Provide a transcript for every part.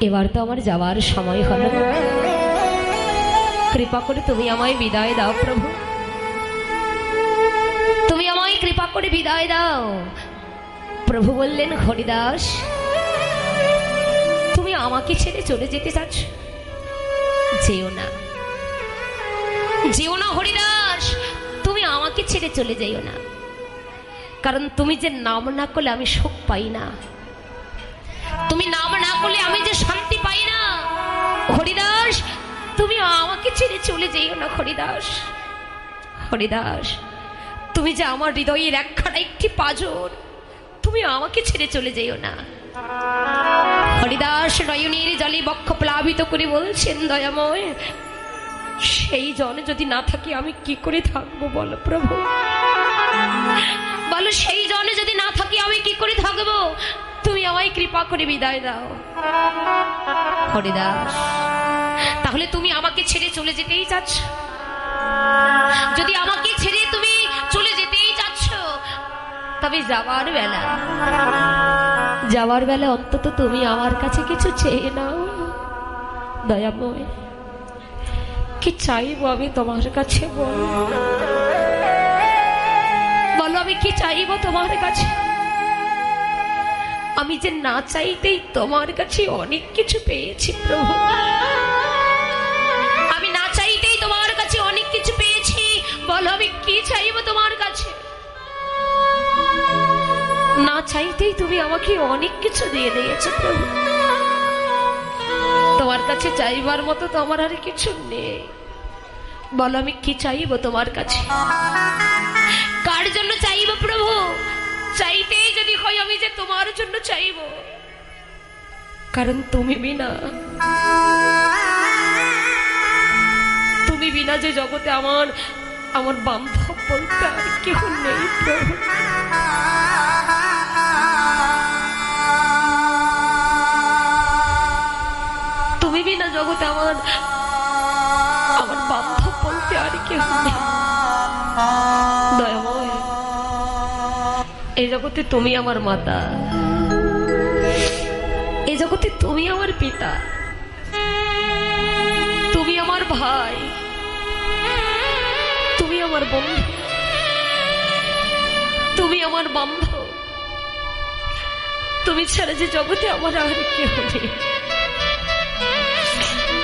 এবার তো আমার যাওয়ার সময় হলো, কৃপা করে তুমি আমায় বিদায় দাও প্রভু, তুমি আমায় কৃপা করে বিদায় দাও। প্রভু বললেন, হরিদাস তুমি আমাকে ছেড়ে চলে যেতে চাচ্ছ? যেও না, যেও না হরিদাস, তুমি আমাকে ছেড়ে চলে যেও না, কারণ তুমি যে নাম না করলে আমি সুখ পাই না, তুমি নাম না করলে আমি যে শান্তি পাই না। হরিদাস তুমি আমাকে ছেড়ে চলে যেও না হরিদাস। হরিদাস তুমি যে আমার হৃদয়ের একখানা একটি পাঁজর, তুমি আমাকে ছেড়ে চলে যেও না। হরিদাস নয়নের জলে বক্ষ প্লাবিত করে বলছেন, দয়াময় সেই জন যদি না থাকি আমি কি করে থাকবো বলো প্রভু, বলো সেই জনে যদি না থাকি আমি কি করে থাকবো? তুমি আমায় কৃপা করে বিদায় দাও। হরিদাস তাহলে তুমি আমাকে ছেড়ে চলে যেতেই চাচ্ছ? যদি আমাকে ছেড়ে তুমি চলে যেতেই চাচ্ছ, তবে যাওয়ার বেলা অন্তত তুমি আমার কাছে কিছু চেয়ে নাও। দয়াময় কি চাইবো আমি তোমার কাছে, বলো বলো আমি কি চাইবো তোমার কাছে? আমি যে না চাইতেই তোমার কাছে অনেক কিছু পেয়েছি প্রভু, আমি না চাইতেই তোমার কাছে অনেক কিছু পেয়েছি, বলো আমি কি চাইবো তোমার কাছে? না চাইতেই তুমি আমাকে অনেক কিছু দিয়ে দিয়েছো প্রভু, তোমার কাছে চাইবার মতো তো আমার আর কিছু নেই, বলো আমি কি চাইবো তোমার কাছে? কার জন্য চাইবো প্রভু? চাইতেই যদি হয় আমি যে তোমার জন্য চাইবো, কারণ তুমি বিনা যে জগতে আমার বান্ধব বলতে আর কেউ নেই প্রভু। তুমি বিনা জগতে আমার বান্ধব বলতে আর কেউ নেই। দয়াময় এই জগতে তুমি আমার মাতা, এই জগতে তুমি আমার পিতা, তুমি আমার ভাই, তুমি আমার বন্ধু, তুমি আমার বান্ধব, তুমি ছাড়া যে জগতে আমার আর কেউ নেই।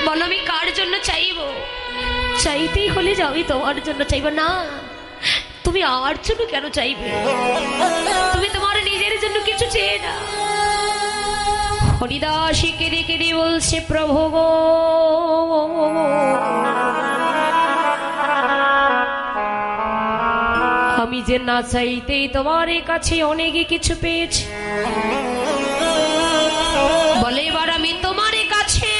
বলো আমি কার জন্য চাইবো? চাইতেই হলে যে আমি তোমার জন্য চাইবো না, তুমি আমার জন্য কেন চাইবে? তুমি তোমার নিজের জন্য কিছু চেয়ে না। হরিদাস কেঁদে কেঁদে বলছে, প্রভু গো আমি যে না চাইতেই তোমার কাছে অনেক কিছু পেয়েছি, বলে এবার আমি তোমার কাছে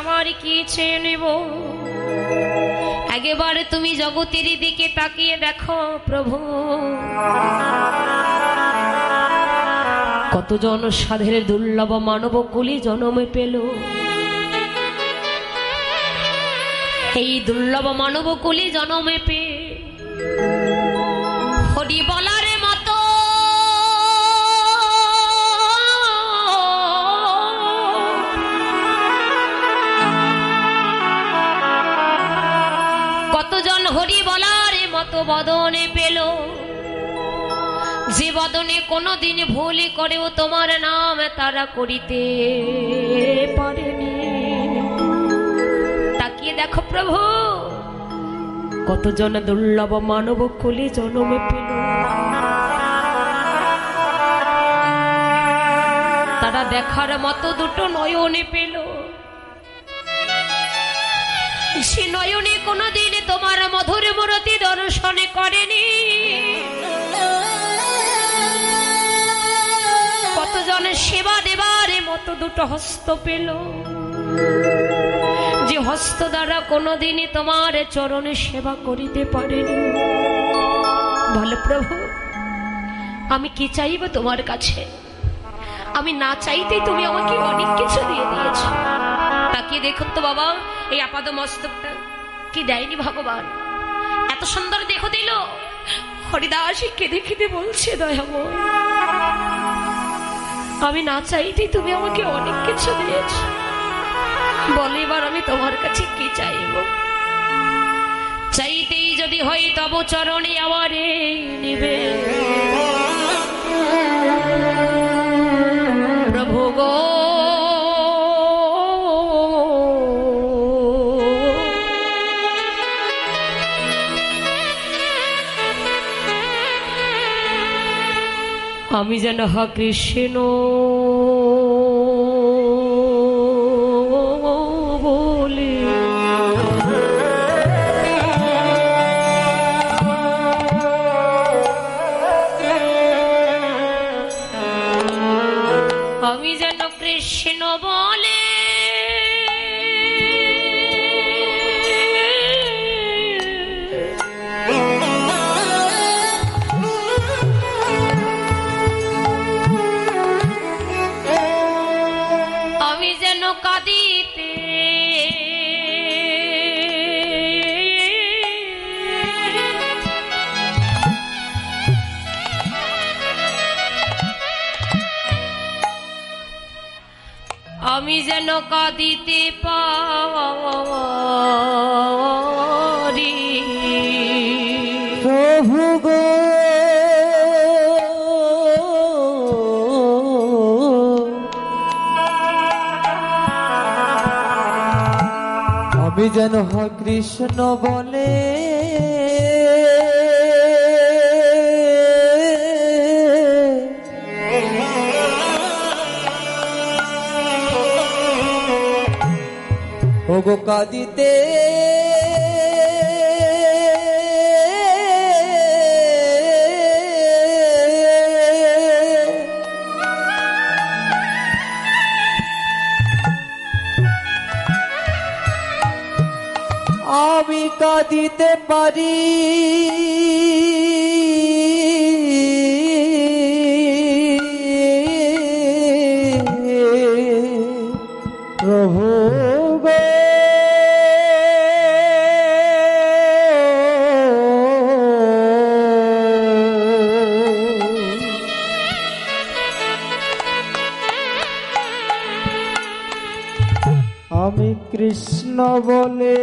আমার কি চেয়ে নেব? একেবারে তুমি জগতের দিকে তাকিয়ে দেখো প্রভু, কতজন সাধের দুর্লভ মানব কুলি জন্মে পেল। এই দুর্লভ মানব কুলি জন্মে পেয়ে হরি বলার মতো কতজন হরি বলার মতো বদনে পেল, যে বদনে কোনদিন ভুল করেও তোমার নাম তারা করিতে পারেনি। তাকিয়ে দেখো প্রভু, কতজন দুর্লভ মানব কুলে জন্মে পেল, তারা দেখার মতো দুটো নয়নে পেল, সে নয়নে কোনদিন তোমার মধুর মূরতি দর্শনে করেনি। কতজন সেবা দেবার মতো দুটো হস্ত পেল, যে হস্ত দ্বারা কোনদিনই তোমার চরণে সেবা করিতে পারেনি। বলো প্রভু আমি কি চাইব তোমার কাছে? আমি না চাইতেই তুমি আমাকে অনেক কিছু দিয়ে দিয়েছো, তাকিয়ে দেখুন তো বাবা, এই আপাদ মস্তকটা কি দেয়নি ভগবান? এত সুন্দর দেহ দিল। হরিদাস কেঁদে কেঁদে বলছে, দয়াময়, আমি না চাইতেই তুমি আমাকে অনেক কিছু দিয়েছ, বলে এবার আমি তোমার কাছে কি চাইব? চাইতেই যদি হয় তব চরণে আমারে নিবে প্রভু গো। আমি যেন হা কৃষ্ণ বলে আমি যেন কৃষ্ণ বলে আমি যেন কাঁদিতে আমি যেন কাঁদিতে পারি প্রভু গো। আমি যেন হয় কৃষ্ণ বলে ওগো কাঁদিতে আমি কাঁদিতে পারি প্রভু গো। আমি কৃষ্ণ বলে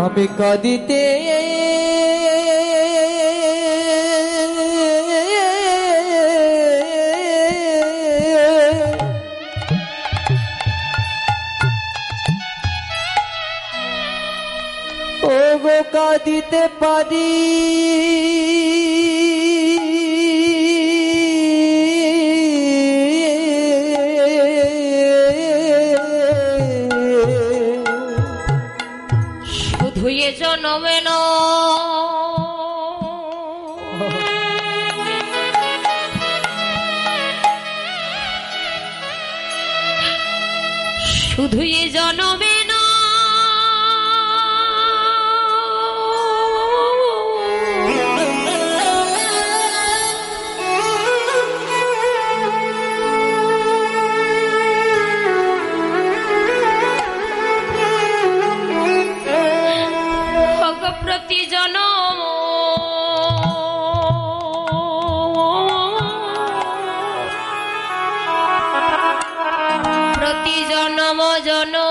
আমি কাঁদিতে ওগো কাঁদিতে পারি শুধু এ জনমে ন শুধু এ জনমে না প্রতি জনম প্রতি জনম জনমে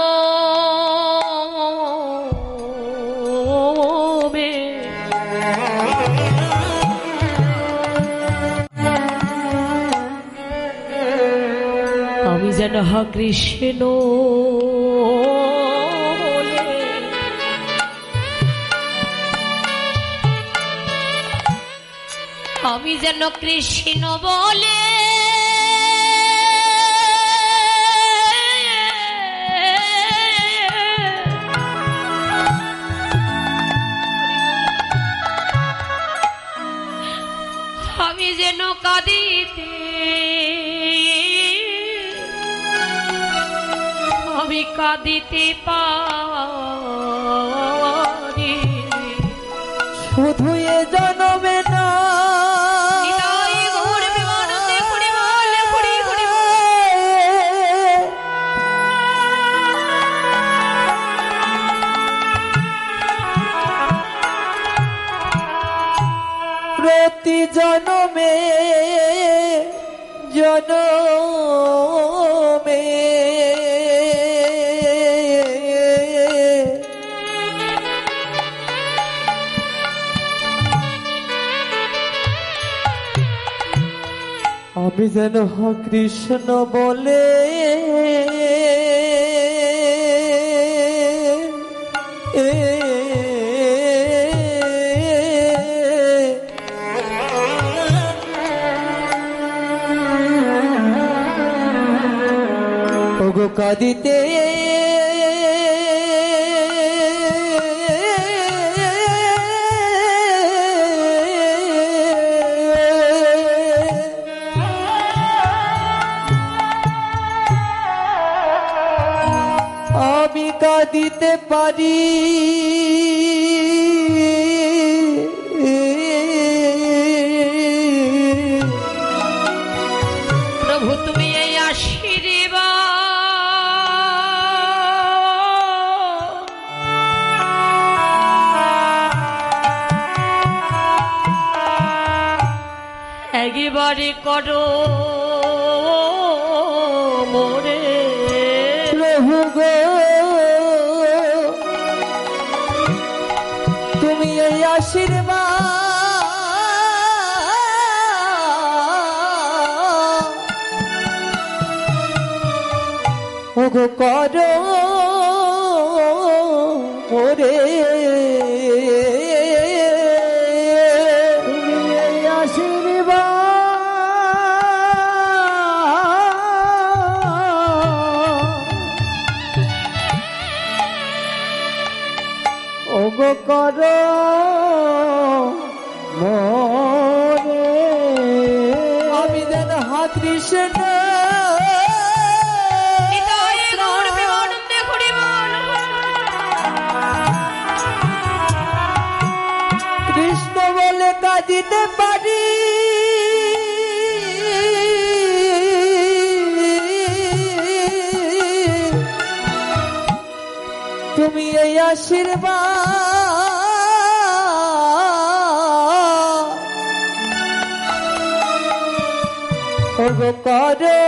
আমি যেন হা কৃষ্ণ আমি যেন কৃষ্ণ বলে আমি যেন কাঁদিতে আমি কাঁদিতে পারি পারি। শুধু এ জনমে না নিতাই গৌর প্রেমানন্দে হরি বল, হরি হরি বল। প্রতি জনমে জনমে আমি যেন কৃষ্ণ বলে ওগো কাঁদিতে আমি কাঁদিতে পারি। প্রভু তুমি এই আশীর্বাদ একেবারে করো মোরে। প্রভু গো তুমি এই আশীর্বাদ ওগো করো ওরে। তুমি এই আশীর্বাদ ওগো করো মোরে। আমি যেন কৃষ্ণ নিতাই গৌর প্রেমানন্দে হরি বল। কৃষ্ণ বলে কাঁদিতে পারি। তুমি এই আশীর্বাদ ওগো করো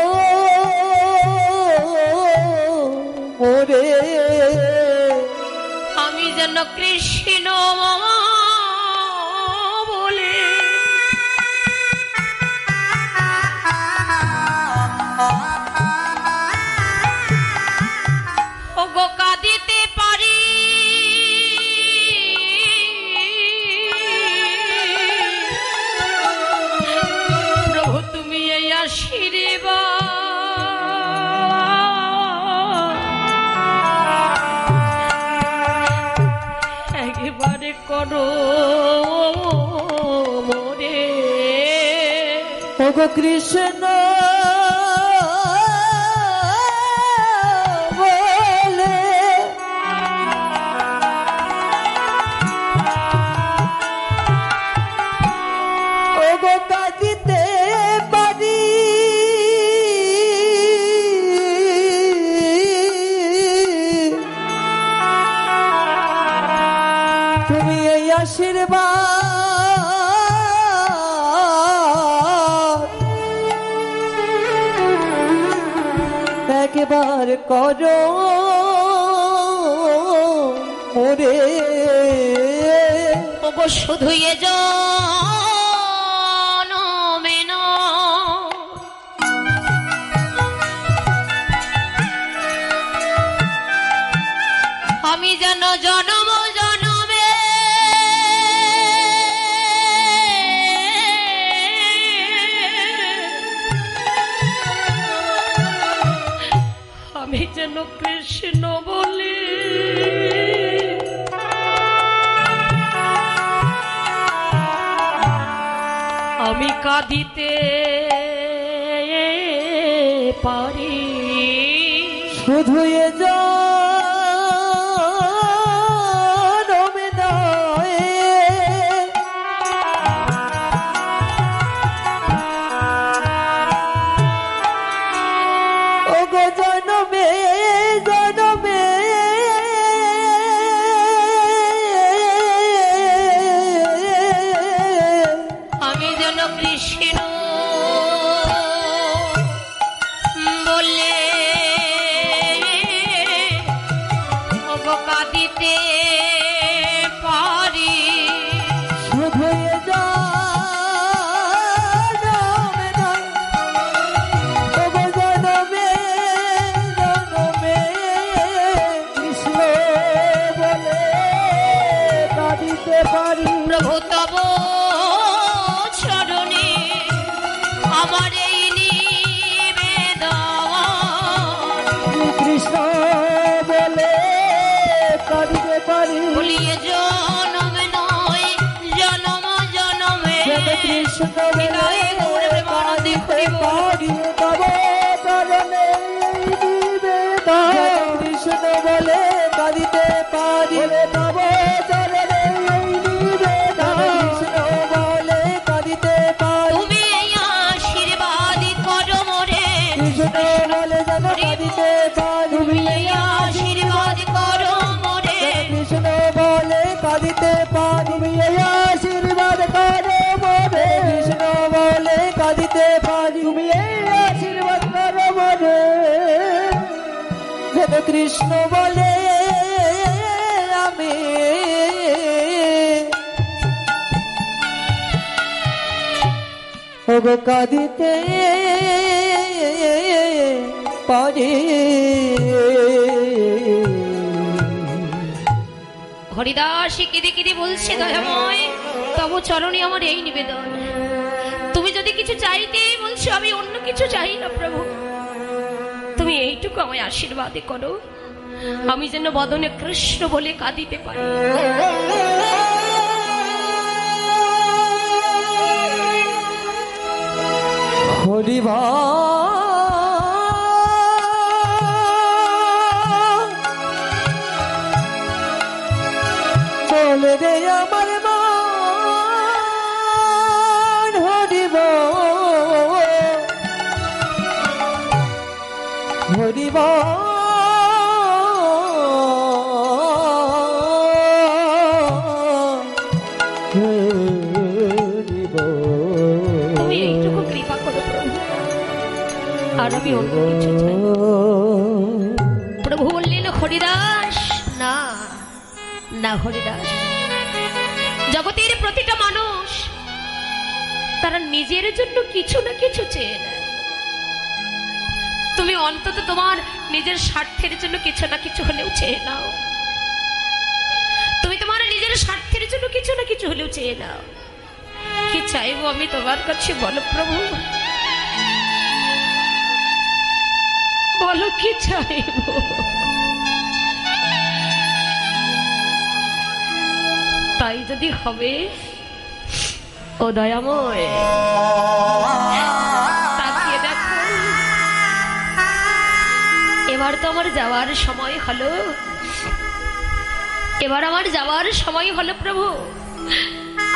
ওরে। আমি যেন কৃষ্ণ বলে ওগো কাঁদিতে পারি। প্রভু তুমি এই আশীর্বাদ একেবারে করো মোরে। ওগো কৃষ্ণ বলে ওগো কাঁদিতে পারি। তুমি এই আশীর্বাদ একবার করো ওরে। ওগো শুধু এ জনমে না আমি যেন জনম জনমে আমি যেন কৃষ্ণ বলি। আমি কাঁদিতে পারি। শুধু এ পারি। প্রভু তব চরণে আমার এই নিবেদন, কৃষ্ণ বলে কাঁদিতে পারি। বলিয়ে জনম নয় জনম জনমে কৃষ্ণ বলে হৃদয়ে গৌর প্রেমানন্দে কাঁদিতে পারি। তব চরণে নিবেদন। কৃষ্ণ বলে কাঁদিতে পারি। তব চরণে নিবেদন। কৃষ্ণ বলে কাঁদিতে পারি। তুমি এই আশীর্বাদ করো মোরে, কৃষ্ণ বলে যেন কাঁদিতে পারি। তুমি এই আশীর্বাদ করো মোরে, কৃষ্ণ বলে কাঁদিতে পারি। তুমি এই আশীর্বাদ করো মোরে। কৃষ্ণ বলে কাঁদিতে পারি। তুমি এই আশীর্বাদ করো মোরে। যেন কৃষ্ণ বলে আমি ওগো কাঁদিতে পারি। হরিদাস কেঁদে কেঁদে বলছে, দয়াময় তব চরণে আমার এই নিবেদন। তুমি যদি কিছু চাইতে বলছো, আমি অন্য কিছু চাই না প্রভু, তুমি এইটুকু আমায় আশীর্বাদ করো, আমি যেন বদনে কৃষ্ণ বলে কাঁদিতে পারি। হরিবা চলে রে আমার মান। হরিব হরিব হরিব। তুমি এইটুকু কৃপা করো প্রভু, আর আমি অন্য কিছু চাই না। প্রভু বললেন, হরিদাস না না হরিদাস, জগতের প্রতিটা মানুষ তারা নিজের জন্য কিছু না কিছু চেয়ে নেয়। তুমি অন্তত তোমার নিজের স্বার্থের জন্য কিছু না কিছু হলেও চেয়ে নাও। তুমি তোমার নিজের স্বার্থের জন্য কিছু না কিছু হলেও চেয়ে নাও। কি চাইবো আমি তোমার কাছে বলো প্রভু, বলো কি চাইবো। তাই যদি হবে ও দয়াময়, তাকিয়ে দেখো, এবার তো আমার যাওয়ার সময় হলো, এবার আমার যাওয়ার সময় হলো প্রভু।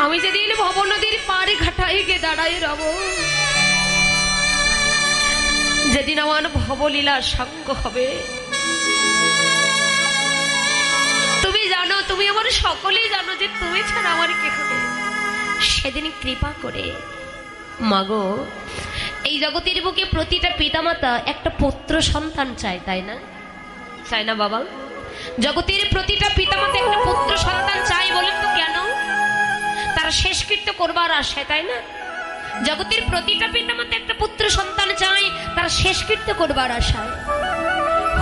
আমি যেদিন ভব নদীর পাড়ে ঘাটায় গিয়ে দাঁড়ায় রব, যেদিন আমার ভবলীলা সঙ্গ হবে, তুমি জানো, তুমি আমার সকলেই জানো যে তুমি ছাড়া আমার কে হবে। সেদিন কৃপা করে মাগো, এই জগতের বুকে প্রতিটা পিতামাতা একটা পুত্র সন্তান চায়, তাই না? চায় না বাবা? জগতের প্রতিটা পিতামাতা একটা পুত্র সন্তান চায়, বলেন তো কেন? তারা শেষকৃত্য করবার আশায়, তাই না? জগতের প্রতিটা পিতামাতা একটা পুত্র সন্তান চায়, তারা শেষকৃত্য করবার আশায়।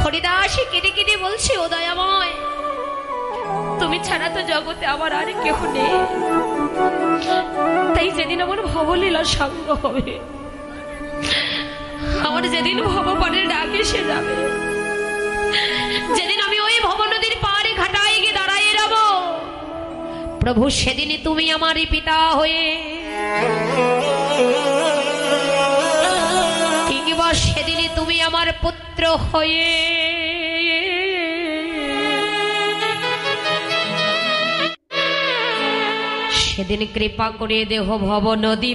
হরিদাসী কেঁদে কেঁদে বলছে, ও দয়াময়, তুমি ছাড়া তো জগতে আমার আর কেউ নেই। তাই যেদিন আমার ভবলীলা সঙ্গ হবে, আমার যেদিন ভবপানের ডাক এসে যাবে, যেদিন আমি ওই ভব নদীর পাড়ে ঘাটায় গিয়ে দাঁড়াই রব, প্রভু সেদিনই তুমি আমারই পিতা হয়ে, কিংবা সেদিনই তুমি আমার পুত্র হয়ে সেদিন কৃপা করে দেহ ভব নদী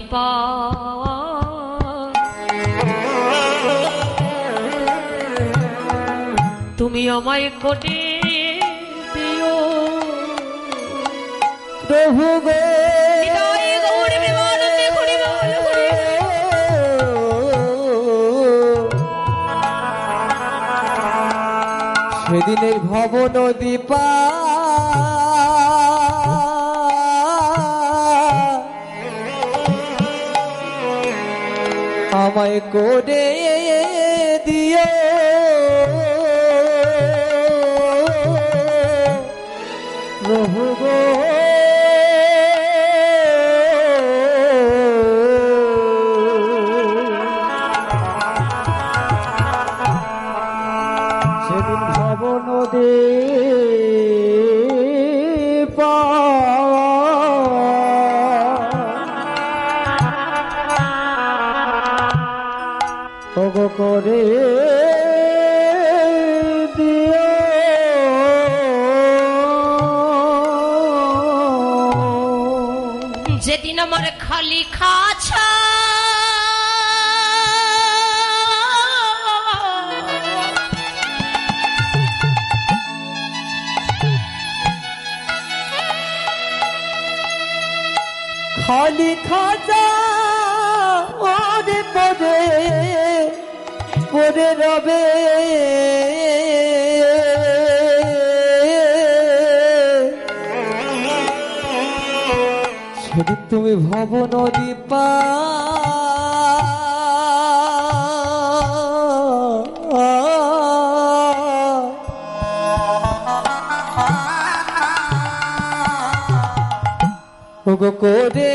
তুমি আমায় কোটে দিও প্রভু গো। সেদিনের ভব নদী আমায় করে দিও প্রভু গো। যেদিন আমার খালি খাঁচা খালি খাজা ওরে পরে রবে সেদিন তুমি ভব নদী ওগো করে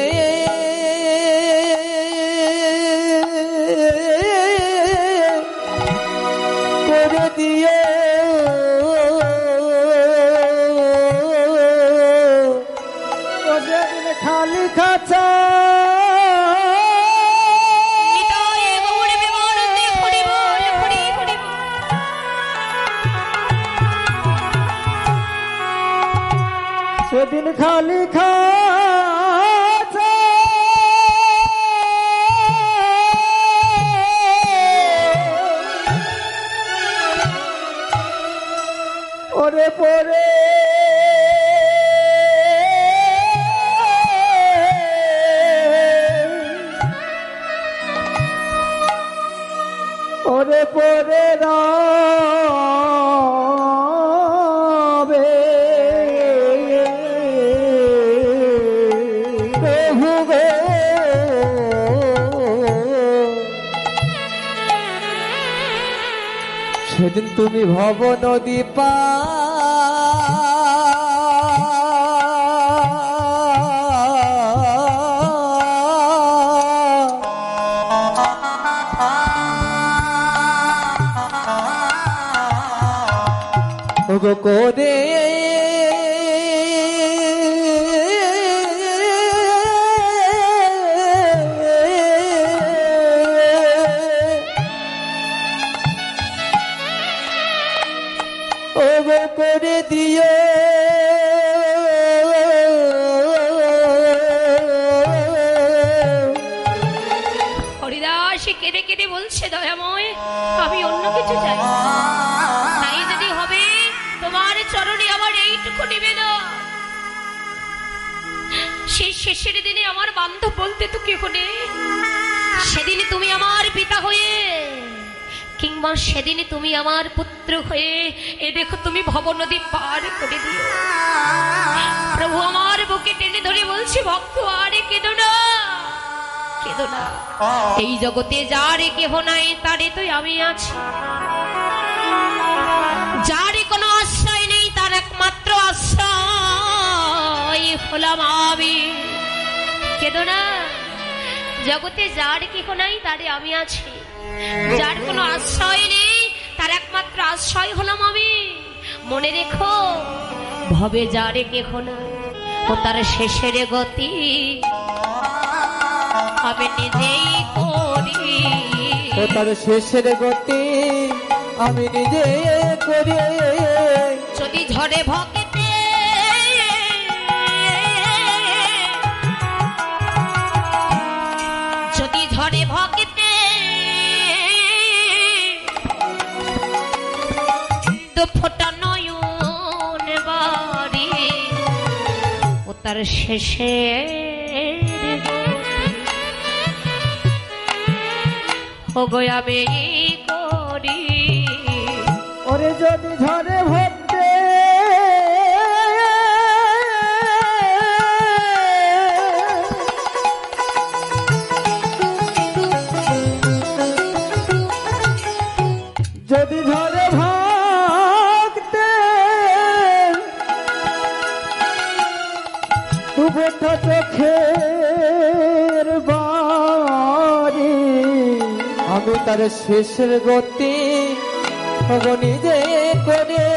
দিয়ে ওদের খালি খাঁচা সেদিন খালি খাঁচা ওরে পরে ওরে পরে রবে প্রভু গো সেদিন তুমি ভব নদী ওগো করে ওগো করে দিও হরিদাস কেঁদে কেঁদে বলছে দয়াময় আমি অন্য কিছু চাই তাই যদি হবে তোমার চরণে আমার এইটুকু নিবেদন সেই শেষের দিনে আমার বান্ধব বলতে তো কেহ নেই সেদিন তুমি আমার পিতা হয়ে কিংবা সেদিন তুমি আমার পুত্র হয়ে এ দেখো তুমি ভব নদী পার করে দিও প্রভু আমার বুকে টেনে ধরে বলছি ভক্ত আরে কেঁদো না কেঁদো না এই জগতে যারে কেহ নাই তারে তো আমি আছি যারে কোনো আশ্রয় নেই তার একমাত্র আশ্রয় হলাম আমি কেঁদো না জগতে যার কেহ নাই তারে আমি আছি যার কোনো আশ্রয় নেই তার একমাত্র আশ্রয় হলাম আমি মনে রেখো ভবে যারে কেহ নাই ও তার শেষের গতি আমি নিজেই করি ও তার শেষের গতি আমি নিজে করি যদি ঝড়ে ভকেতে যদি ঝড়ে ভকেতে তো ফোটা নয়ন বাড়ি ও তার শেষে ওগো আমি করি ওরে যদি ঝড়ে ভক্তে যদি ঝড়ে ভক্তে উঠা চোখের বাড়ি আমি তার শেষের গতি নিজে করে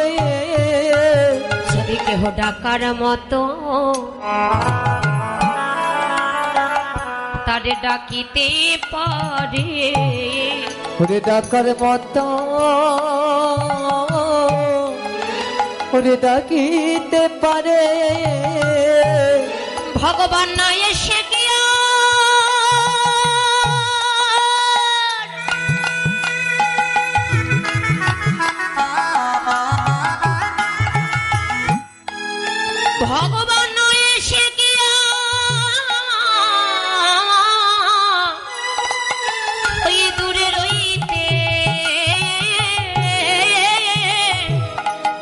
যদি কেহ ডাকার মতো তারে ডাকিতে পারে ওরে ডাকার মতো ওরে ডাকিতে পারে ভগবান না এসে কি ভগবান না এসে কি ওই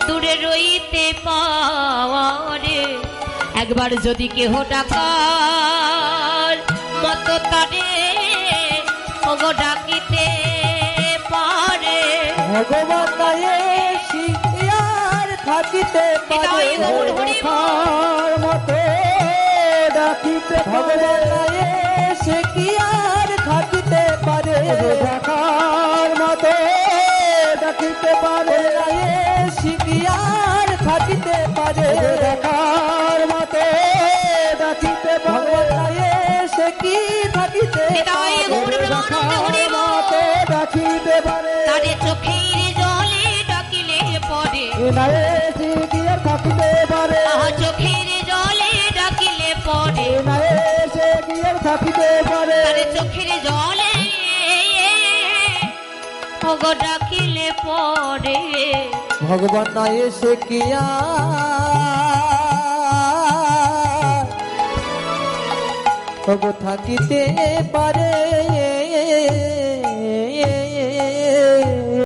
দূরে রইতে পাওয়ারে একবার যদি কেহ ডাকার মতো তারে ওগো ডাকিতে পারে ভগবান নায়ে শিখিয়ার থাকিতে পারে দেখার মতো ডাকিতে ভগবান নায়ে শিখিয়ার থাকিতে পারে দেখার মতো ডাকিতে পারে নায়ে শিখিয়ার থাকিতে পারে দেখার মতো ডাকিতে ভগবান নায়ে শিখি থাকিতে হৃদয়ে গৌর ব্রহ্মানন্দ হরি মতো ডাকিতে পারে তারে চোখের জলে ডাকিলে পরে নায়ে শিখিয়ার থাকিতে পারে আহা চোখের জলে ডাকিলে পরে নায়ে শিখিয়ার থাকিতে পারে তারে চোখের জলে ওগো ডাকিলে পরে ভগবান না এসে কিয়া থাকিতে পারে